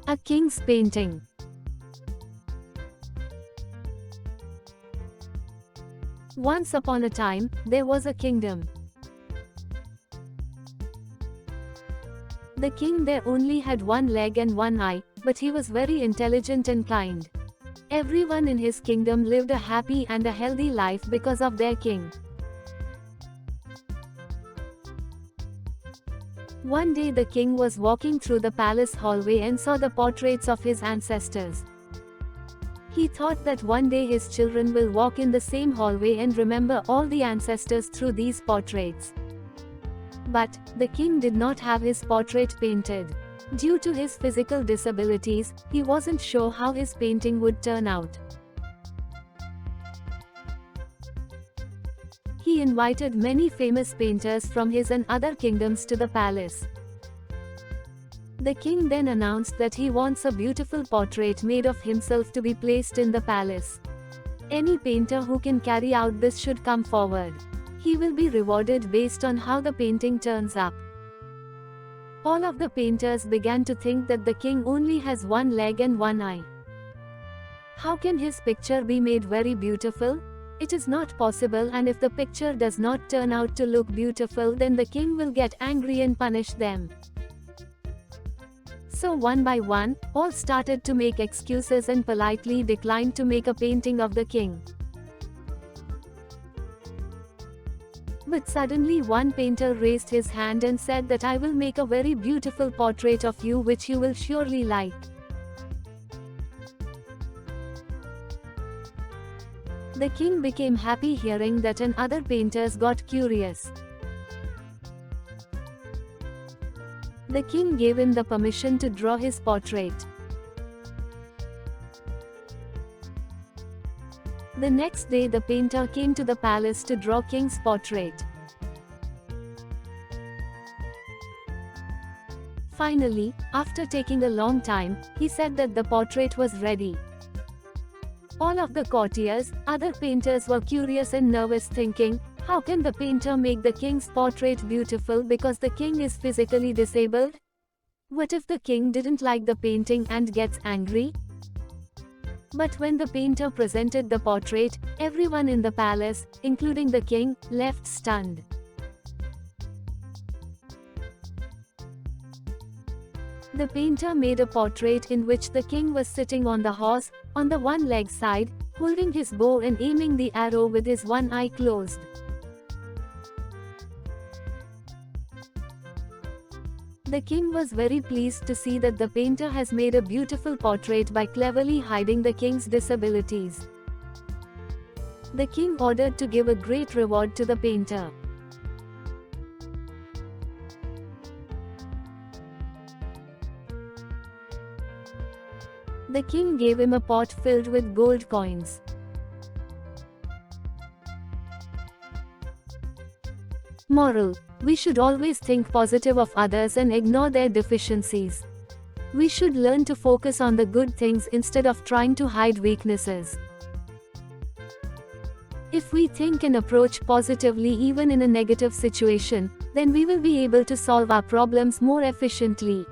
A king's painting. Once upon a time, there was a kingdom. The king there only had one leg and one eye, but he was very intelligent and kind. Everyone in his kingdom lived a happy and a healthy life because of their king. One day the king was walking through the palace hallway and saw the portraits of his ancestors. He thought that one day his children will walk in the same hallway and remember all the ancestors through these portraits. But the king did not have his portrait painted. Due to his physical disabilities, he wasn't sure how his painting would turn out. He invited many famous painters from his and other kingdoms to the palace. The king then announced that he wants a beautiful portrait made of himself to be placed in the palace. Any painter who can carry out this should come forward. He will be rewarded based on how the painting turns up. All of the painters began to think that the king only has one leg and one eye. How can his picture be made very beautiful? It is not possible, and if the picture does not turn out to look beautiful, then the king will get angry and punish them. So one by one, all started to make excuses and politely declined to make a painting of the king. But suddenly one painter raised his hand and said that I will make a very beautiful portrait of you which you will surely like. The king became happy hearing that, and other painters got curious. The king gave him the permission to draw his portrait. The next day the painter came to the palace to draw king's portrait. Finally, after taking a long time, he said that the portrait was ready. All of the courtiers, other painters were curious and nervous, thinking, how can the painter make the king's portrait beautiful because the king is physically disabled? What if the king didn't like the painting and gets angry? But when the painter presented the portrait, everyone in the palace, including the king, left stunned. The painter made a portrait in which the king was sitting on the horse, on the one leg side, holding his bow and aiming the arrow with his one eye closed. The king was very pleased to see that the painter has made a beautiful portrait by cleverly hiding the king's disabilities. The king ordered to give a great reward to the painter. The king gave him a pot filled with gold coins. Moral: we should always think positive of others and ignore their deficiencies. We should learn to focus on the good things instead of trying to hide weaknesses. If we think and approach positively even in a negative situation, then we will be able to solve our problems more efficiently.